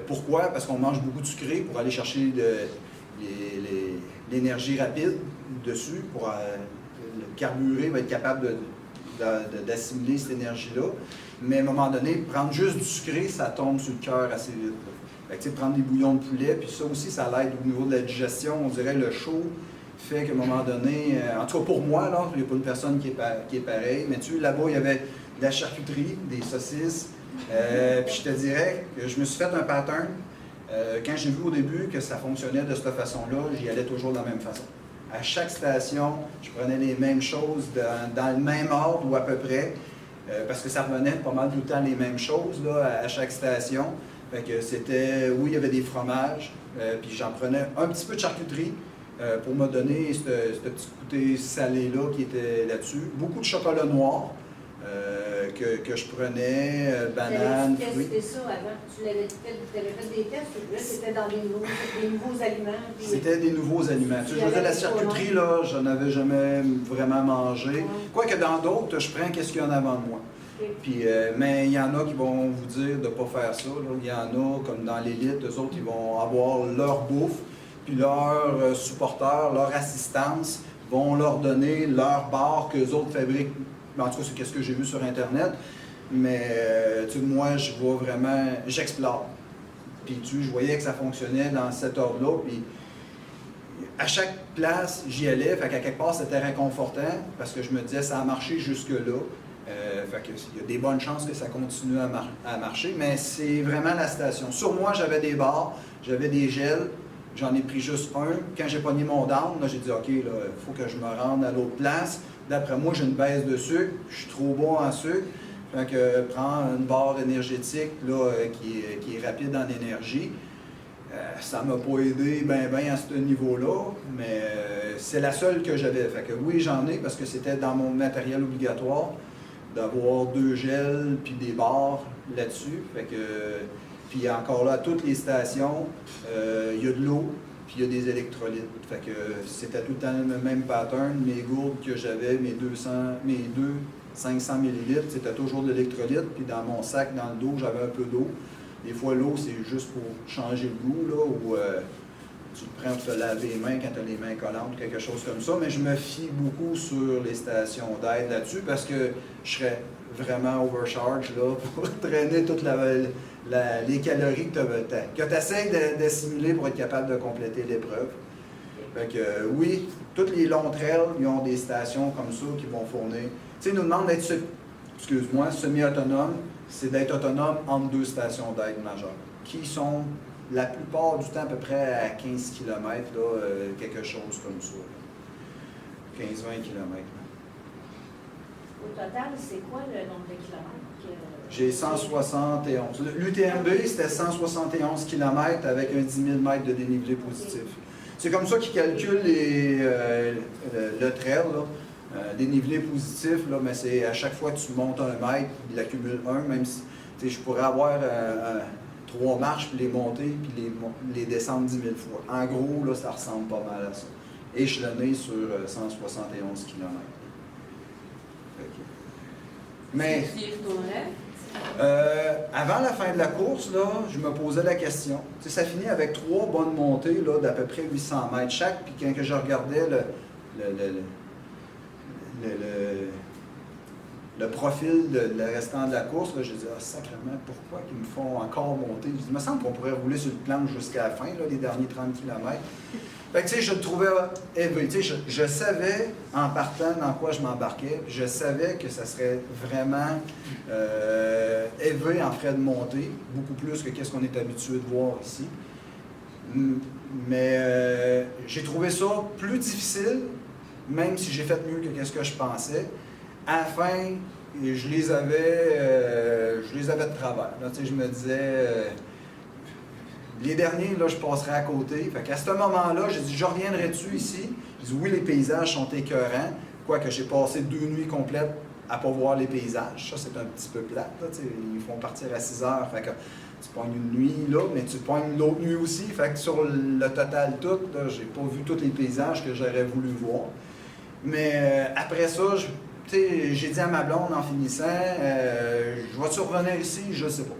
Pourquoi? Parce qu'on mange beaucoup de sucré pour aller chercher l'énergie rapide dessus, pour le carburé va être capable d'assimiler cette énergie-là. Mais à un moment donné, prendre juste du sucré, ça tombe sur le cœur assez vite. Fait que, prendre des bouillons de poulet, puis ça aussi, ça l'aide au niveau de la digestion. On dirait le chaud fait qu'à un moment donné, en tout cas pour moi, là, il n'y a pas une personne qui est pareille, mais tu sais, là-bas, il y avait de la charcuterie, des saucisses. Puis je te dirais que je me suis fait un pattern. Quand j'ai vu au début que ça fonctionnait de cette façon-là, j'y allais toujours de la même façon. À chaque station, je prenais les mêmes choses dans le même ordre ou à peu près, parce que ça revenait pas mal tout le temps les mêmes choses là, à chaque station. Fait que c'était, oui, il y avait des fromages, puis j'en prenais un petit peu de charcuterie pour me donner ce petit côté salé-là qui était là-dessus. Beaucoup de chocolat noir. que je prenais, bananes, tu avais fruits. testé ça avant? Tu avais fait des tests ou là, c'était dans des nouveaux aliments? Puis... C'était des nouveaux aliments. Tu sais, je veux dire, la charcuterie, là, je n'en avais jamais vraiment mangé. Quoique dans d'autres, je prends qu'est-ce qu'il y en a avant de moi. Puis, mais il y en a qui vont vous dire de ne pas faire ça. Là. Il y en a, comme dans l'élite, eux autres, ils vont avoir leur bouffe, puis leurs supporters, leur assistance vont leur donner leur bar qu'eux autres fabriquent. En tout cas, c'est ce que j'ai vu sur Internet. Mais tu sais, moi, je vois vraiment, j'explore. Puis je voyais que ça fonctionnait dans cet ordre-là. Puis à chaque place, j'y allais. Fait qu'à quelque part, c'était réconfortant parce que je me disais, ça a marché jusque-là. Fait que il y a des bonnes chances que ça continue à marcher. Mais c'est vraiment la station. Sur moi, j'avais des bars, j'avais des gels. J'en ai pris juste un. Quand j'ai pogné mon down, j'ai dit, OK, il faut que je me rende à l'autre place. D'après moi, j'ai une baisse de sucre. Je suis trop bon en sucre. Fait que prends une barre énergétique là, qui est rapide en énergie. Ça ne m'a pas aidé bien à ce niveau-là, mais c'est la seule que j'avais. Fait que oui, j'en ai parce que c'était dans mon matériel obligatoire d'avoir 2 gels puis des barres là-dessus. Fait que, puis encore là, à toutes les stations, il y a de l'eau puis il y a des électrolytes. Fait que c'était tout le temps le même pattern. Mes gourdes que j'avais, mes 500 ml, c'était toujours de l'électrolyte. Puis dans mon sac, dans le dos, j'avais un peu d'eau. Des fois, l'eau, c'est juste pour changer le goût, là, ou tu te prends pour te laver les mains quand tu as les mains collantes, quelque chose comme ça. Mais je me fie beaucoup sur les stations d'aide là-dessus parce que je serais vraiment overcharge là, pour traîner toutes les calories que tu essaies d'assimiler pour être capable de compléter l'épreuve. Fait que oui, tous les longs trails, ils ont des stations comme ça qui vont fournir. Tu sais, ils nous demandent d'être, semi-autonome, c'est d'être autonome entre 2 stations d'aide majeures, qui sont la plupart du temps à peu près à 15 km, là, quelque chose comme ça. 15-20 km. Au total, c'est quoi le nombre de kilomètres? J'ai 171. L'UTMB, c'était 171 km avec un 10 000 mètres de dénivelé positif. C'est comme ça qu'ils calculent le trail, là. Dénivelé positif, là, mais c'est à chaque fois que tu montes 1 mètre, il accumule 1, même si je pourrais avoir 3 marches, puis les monter, puis les descendre 10 000 fois. En gros, là, ça ressemble pas mal à ça. Échelonné sur 171 km. Mais avant la fin de la course, là, je me posais la question. Tu sais, ça finit avec 3 bonnes montées là, d'à peu près 800 mètres chaque, puis quand je regardais le profil de le restant de la course, là, je disais, sacrément, pourquoi ils me font encore monter? Je dis, il me semble qu'on pourrait rouler sur le planche jusqu'à la fin, là, les derniers 30 km. Fait que, tu sais, je le trouvais élevé. Tu sais, je savais, en partant, dans quoi je m'embarquais, je savais que ça serait vraiment élevé en frais de montée, beaucoup plus que ce qu'on est habitué de voir ici. Mais j'ai trouvé ça plus difficile, même si j'ai fait mieux que ce que je pensais. À la fin, je les avais de travers. Là, tu sais, je me disais, les derniers, là, je passerais à côté. Fait qu'à ce moment-là, j'ai dit, je reviendrai-tu ici? J'ai dit, oui, les paysages sont écœurants. Quoique j'ai passé 2 nuits complètes à ne pas voir les paysages. Ça, c'est un petit peu plate. Là, tu sais, ils font partir à 6 heures. Fait que tu pognes une nuit là, mais tu pognes l'autre nuit aussi. Fait que sur le total tout, j'ai pas vu tous les paysages que j'aurais voulu voir. Mais après ça, j'ai dit à ma blonde en finissant, je vais-tu revenir ici? Je ne sais pas.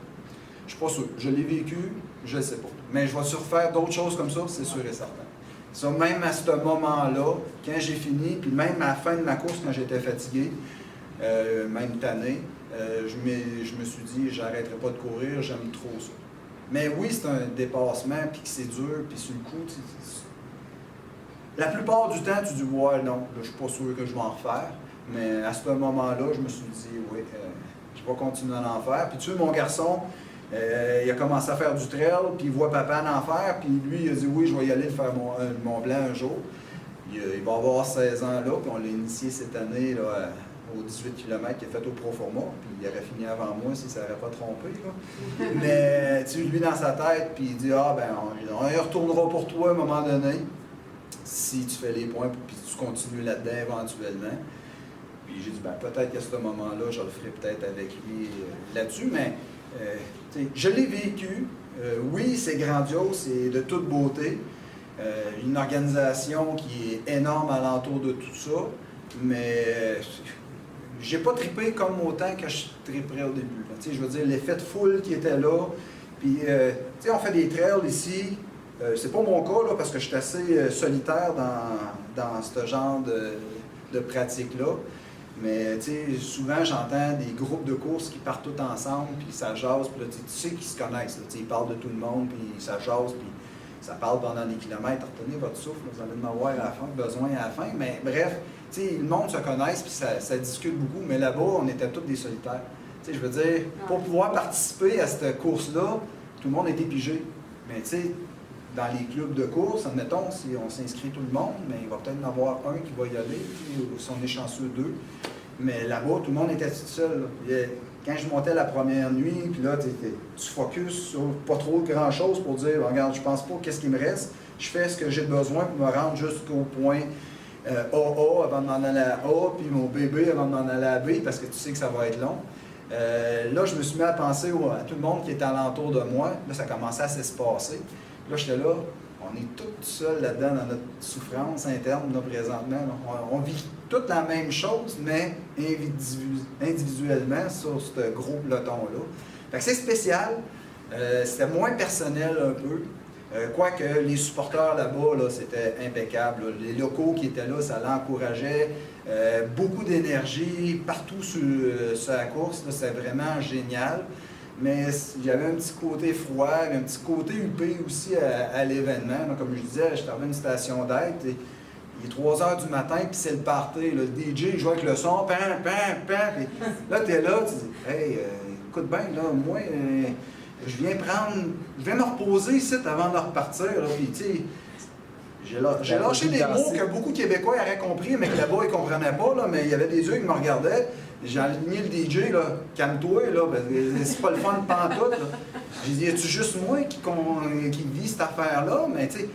Je ne suis pas sûr. Je l'ai vécu, je ne sais pas. Mais je vais-tu refaire d'autres choses comme ça? C'est sûr et certain. Ça, même à ce moment-là, quand j'ai fini, puis même à la fin de ma course, quand j'étais fatigué, même tanné, je me suis dit, j'arrêterai pas de courir, j'aime trop ça. Mais oui, c'est un dépassement, puis que c'est dur, puis sur le coup, la plupart du temps, tu dis, ouais, non, là, je ne suis pas sûr que je vais en refaire. Mais à ce moment-là, je me suis dit, oui, je vais continuer à en faire. Puis tu sais, mon garçon, il a commencé à faire du trail, puis il voit papa en faire, puis lui, il a dit, oui, je vais y aller faire mon Blanc un jour. Il va avoir 16 ans là, puis on l'a initié cette année là, aux 18 km qu'il a fait au Proforma, puis il aurait fini avant moi s'il ne s'avait pas trompé. Là. Mais tu sais, lui dans sa tête, puis il dit, ah ben, on y retournera pour toi à un moment donné, si tu fais les points, puis tu continues là-dedans éventuellement. Puis j'ai dit, ben, peut-être qu'à ce moment-là, je le ferai peut-être avec lui là-dessus, mais je l'ai vécu. Oui, c'est grandiose, c'est de toute beauté. Une organisation qui est énorme alentour de tout ça, mais j'ai pas trippé comme autant que je tripperais au début. Je veux dire, l'effet de foule qui était là. Puis, on fait des trails ici. C'est pas mon cas, là, parce que je suis assez solitaire dans ce genre de pratique-là. Mais souvent, j'entends des groupes de courses qui partent tous ensemble, puis ça jase, puis là, tu sais qu'ils se connaissent. Là, ils parlent de tout le monde, puis ça jase, puis ça parle pendant des kilomètres. Retenez votre souffle, vous allez en avoir à la fin, besoin à la fin. Mais bref, le monde se connaisse, puis ça discute beaucoup. Mais là-bas, on était tous des solitaires. Je veux dire, pour pouvoir participer à cette course-là, tout le monde était pigé. Mais dans les clubs de course, admettons, si on s'inscrit tout le monde, mais il va peut-être en avoir un qui va y aller, si on est chanceux, deux. Mais là-bas, tout le monde était tout seul. Quand je montais la première nuit, puis là, tu focuses sur pas trop grand-chose pour dire, regarde, je pense pas qu'est-ce qu'il me reste, je fais ce que j'ai besoin pour me rendre jusqu'au point AA avant de m'en aller à A, puis mon BB avant de m'en aller à B, parce que tu sais que ça va être long. Là, je me suis mis à penser à tout le monde qui était alentour de moi. Là, ça commençait à s'espacer. Là, j'étais là, on est tous seuls là-dedans dans notre souffrance interne, là, présentement. Là. On vit toute la même chose, mais individuellement sur ce gros peloton-là. Fait que c'est spécial. C'était moins personnel un peu. Quoique les supporters là-bas, là, c'était impeccable. Là. Les locaux qui étaient là, ça l'encourageait. Beaucoup d'énergie partout sur la course. C'était vraiment génial. Mais il y avait un petit côté froid, un petit côté huppé aussi à l'événement. Là, comme je disais, j'étais arrivé à une station d'aide. Il est 3 h du matin, puis c'est le party. Là, le DJ joue avec le son, pam, pam, pam. Puis là, tu es là, tu dis, hey, écoute bien, là, moi, je viens me reposer ici avant de repartir. Là, puis, tu sais, j'ai lâché des mots que beaucoup de Québécois auraient compris, mais que là-bas, ils ne comprenaient pas. Là, mais il y avait des yeux qui me regardaient. J'ai aligné le DJ, là, calme-toi, là, c'est pas le fun de pantoute. J'ai dit, y-tu juste moi qui vis cette affaire-là? Mais tu sais,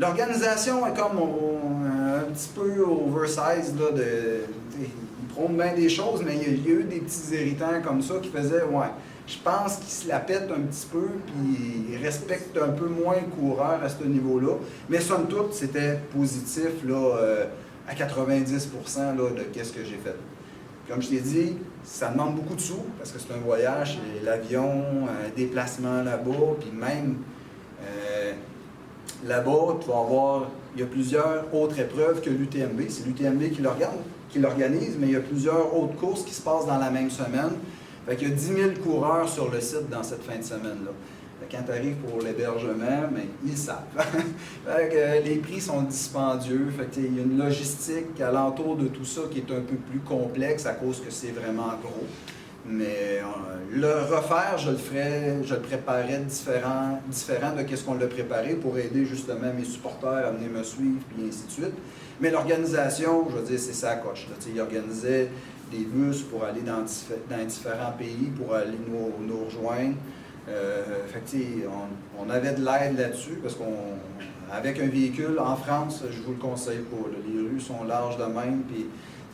l'organisation est comme un petit peu oversize, là, ils prônent bien des choses, mais il y a eu des petits irritants comme ça qui faisaient, ouais, je pense qu'ils se la pètent un petit peu, puis ils respectent un peu moins le coureur à ce niveau-là. Mais somme toute, c'était positif, là, à 90% là, de qu'est-ce que j'ai fait. Comme je t'ai dit, ça demande beaucoup de sous, parce que c'est un voyage, l'avion, un déplacement là-bas, puis même là-bas, tu vas avoir, il y a plusieurs autres épreuves que l'UTMB. C'est l'UTMB qui l'organise, mais il y a plusieurs autres courses qui se passent dans la même semaine. Fait qu'il y a 10 000 coureurs sur le site dans cette fin de semaine-là. Quand tu arrives pour l'hébergement, mais ils savent. Fait que les prix sont dispendieux. Fait que, il y a une logistique alentour de tout ça qui est un peu plus complexe à cause que c'est vraiment gros. Mais le refaire, je le préparais différent de ce qu'on l'a préparé pour aider justement mes supporters à venir me suivre, puis ainsi de suite. Mais l'organisation, je veux dire, c'est ça coche. Ils organisaient des bus pour aller dans différents pays, pour aller nous rejoindre. Fait que, on avait de l'aide là-dessus, parce qu'avec un véhicule, en France, je vous le conseille pas. Là, les rues sont larges de même, puis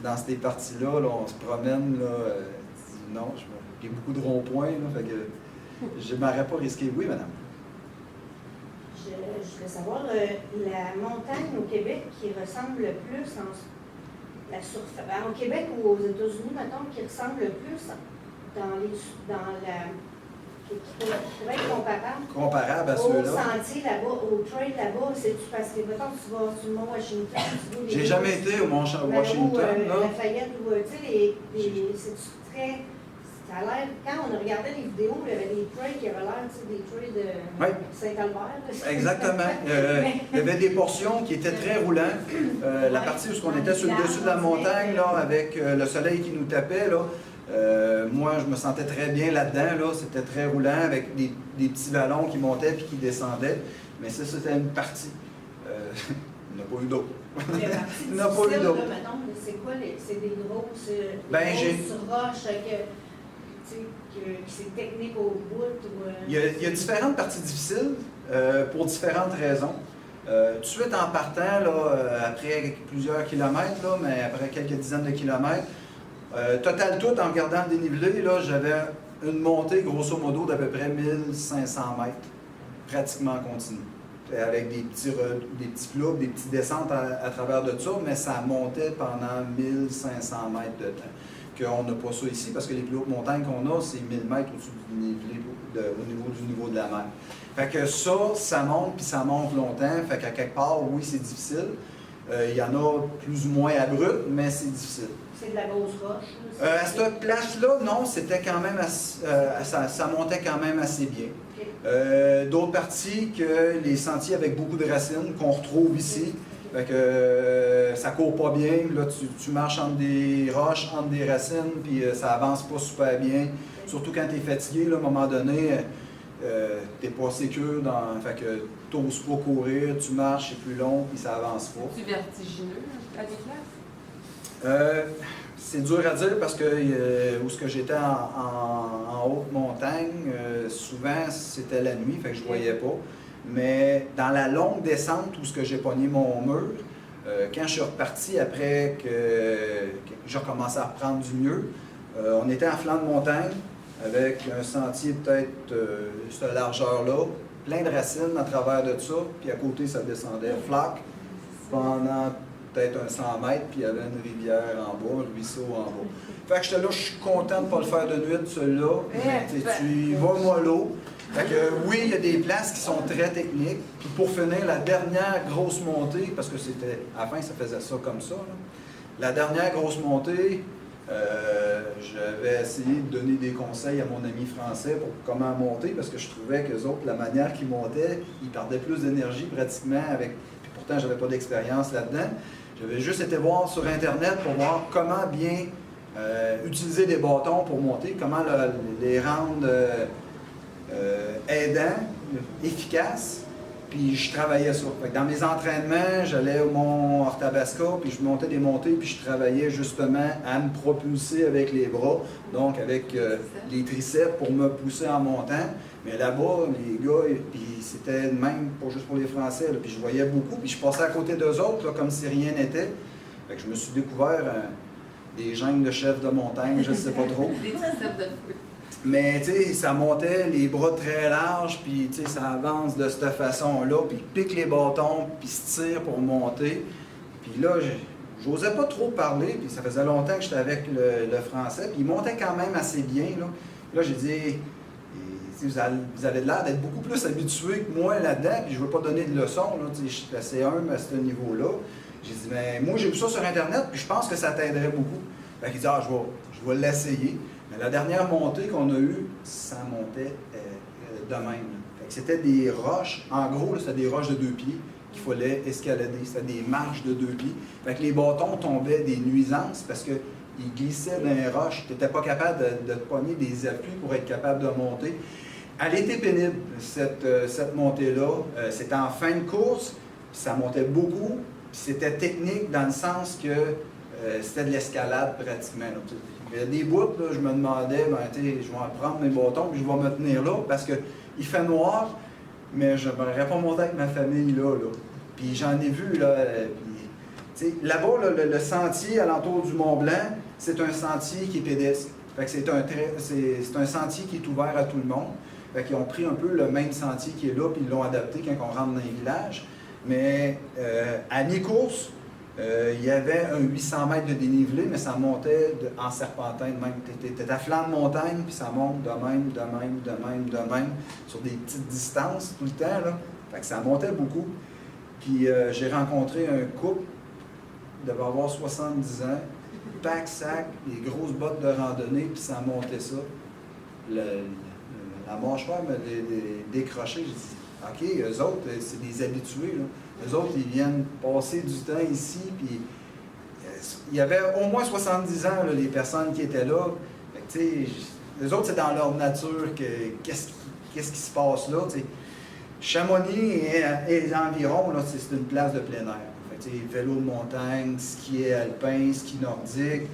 dans ces parties-là, là, on se promène, là, non, il y a beaucoup de ronds-points, là, fait que je ne m'aurais pas risqué. Oui, madame? Je voulais savoir, la montagne au Québec qui ressemble le plus la surface, au Québec ou aux États-Unis, mettons, qui ressemble le plus qui pourrait être comparable à ceux-là. Au sentier là-bas, au trail là-bas, c'est-tu parce que, mettons, tu vas sur le Mont Washington, tu vois j'ai jamais été au Mont Washington, là. Lafayette, ou, tu sais, c'est-tu très... Ça a l'air, quand on regardait les vidéos, il y avait des trails qui avaient l'air, tu sais, des trails de Saint-Albert. Exactement. Il y avait des portions qui étaient très roulantes. La partie où on était sur le dessus de la montagne, là, avec le soleil qui nous tapait, là. Moi, je me sentais très bien là-dedans. Là. C'était très roulant avec des petits vallons qui montaient puis qui descendaient. Mais ça, c'était une partie. Il n'y a pas eu d'autre. Il n'y a pas eu d'autre. C'est quoi? C'est des grosses roches c'est technique au bout? Il y a différentes parties difficiles pour différentes raisons. Tout de suite en partant, là, après plusieurs kilomètres, là, mais après quelques dizaines de kilomètres, total tout, en regardant le dénivelé, là, j'avais une montée grosso modo d'à peu près 1500 mètres, pratiquement continue. Avec des petits plots, des petites descentes à travers de ça, mais ça montait pendant 1500 mètres de temps. Qu'on n'a pas ça ici, parce que les plus hautes montagnes qu'on a, c'est 1000 mètres au-dessus du dénivelé, au niveau de la mer. Fait que ça monte, puis ça monte longtemps. Fait qu'à quelque part, oui, c'est difficile. Il y en a plus ou moins abruptes, mais c'est difficile. C'est de la grosse roche? À cette place-là, non, c'était quand même ça montait quand même assez bien. Okay. D'autres parties que les sentiers avec beaucoup de racines qu'on retrouve ici. Fait que ça court pas bien. Là, tu marches entre des roches, entre des racines, puis ça avance pas super bien. Surtout quand tu es fatigué, là, à un moment donné, t'es pas sécure fait que t'oses pas courir, tu marches, c'est plus long, puis ça avance pas. C'est vertigineux à des places? C'est dur à dire parce que où ce que j'étais en haute montagne, souvent c'était la nuit, fait que je voyais pas. Mais dans la longue descente où ce que j'ai pogné mon mur, quand je suis reparti après que j'ai recommencé à reprendre du mieux, on était en flanc de montagne avec un sentier peut-être cette largeur-là, plein de racines à travers de ça, puis à côté ça descendait flac pendant peut-être un 100 mètres, puis il y avait une rivière en bas, un ruisseau en bas. Fait que j'étais là, je suis content de ne pas le faire de nuit, celui-là. Tu y vas mollo. Fait que oui, il y a des places qui sont très techniques. Puis pour finir, la dernière grosse montée, parce que c'était, à la fin, ça faisait ça comme ça, là. La dernière grosse montée, j'avais essayé de donner des conseils à mon ami français pour comment monter, parce que je trouvais qu'eux autres, la manière qu'ils montaient, ils perdaient plus d'énergie pratiquement avec. Puis pourtant, j'avais pas d'expérience là-dedans. J'avais juste été voir sur Internet pour voir comment bien utiliser des bâtons pour monter, comment les rendre aidants, efficaces. Puis je travaillais ça. Fait que dans mes entraînements, j'allais au mont Arthabasca, puis je montais des montées, puis je travaillais justement à me propulser avec les bras, donc avec les triceps pour me pousser en montant. Mais là-bas, les gars, puis c'était même, pas juste pour les Français, là, puis je voyais beaucoup, puis je passais à côté d'eux autres, là, comme si rien n'était. Fait que je me suis découvert des gènes de chef de montagne, je ne sais pas trop. Des triceps de feu. Mais tu sais, ça montait, les bras très larges, puis tu sais, ça avance de cette façon-là, puis pique les bâtons, puis se tire pour monter. Puis là, j'osais pas trop parler, puis ça faisait longtemps que j'étais avec le français, puis il montait quand même assez bien, là. Là, j'ai dit, vous avez l'air d'être beaucoup plus habitué que moi là-dedans, puis je veux pas donner de leçons, là, tu sais, je suis assez humble à ce niveau-là. J'ai dit, mais moi, j'ai vu ça sur Internet, puis je pense que ça t'aiderait beaucoup. Fait qu'il dit, je vais l'essayer. Mais la dernière montée qu'on a eue, ça montait de même. C'était des roches, en gros, c'était des roches de 2 pieds qu'il fallait escalader. C'était des marches de 2 pieds. Fait que les bâtons tombaient des nuisances parce qu'ils glissaient dans les roches. Tu n'étais pas capable de te pogner des appuis pour être capable de monter. Elle était pénible, cette montée-là. C'était en fin de course, puis ça montait beaucoup. Puis c'était technique dans le sens que c'était de l'escalade pratiquement. Là. Il y a des bouts, là, je me demandais, je vais prendre mes bâtons et je vais me tenir là parce qu'il fait noir, mais je n'aimerais pas monter avec ma famille là. Puis j'en ai vu, là, là-bas, le sentier alentour du Mont-Blanc, c'est un sentier qui est pédestre. Fait que c'est un sentier qui est ouvert à tout le monde. Fait qu'ils ont pris un peu le même sentier qui est là, puis ils l'ont adapté quand on rentre dans les villages. Mais à mi-course, il y avait un 800 mètres de dénivelé, mais ça montait en serpentin de même. Tu étais à flanc de montagne, puis ça monte de même, de même, de même, de même, sur des petites distances tout le temps. Là. Fait que ça montait beaucoup. Puis j'ai rencontré un couple, il devait avoir 70 ans, pack-sac, des grosses bottes de randonnée, puis ça montait ça. La mâchoire m'a décroché. J'ai dit, OK, eux autres, c'est des habitués. Là. Eux autres, ils viennent passer du temps ici, puis il y avait au moins 70 ans, là, les personnes qui étaient là. Fait que, eux autres, c'est dans leur nature qu'est-ce qui se passe là. T'sais. Chamonix et les environs, c'est une place de plein air. Fait que, vélo de montagne, ski alpin, ski nordique,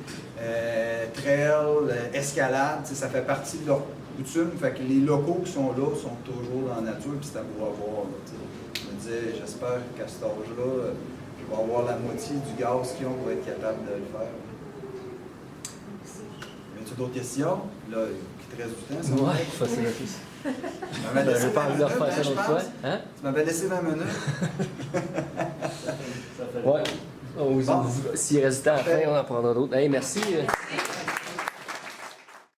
trail, escalade, ça fait partie de leur coutume. Fait que les locaux qui sont là sont toujours dans la nature, puis c'est à beau à voir. Là, disais, j'espère qu'à cet âge-là, je vais avoir la moitié du gaz qu'ils ont pour être capable de le faire. As-tu d'autres questions? Là, il te reste du temps, ça? Ouais, facile à tous. Tu m'avais laissé 20 minutes, refaire ça je l'autre fois. pense. Hein? Tu m'avais laissé 20 minutes. Ouais. Bon. S'il reste du temps à la fin, on en prendra d'autres. Hey, merci. Merci.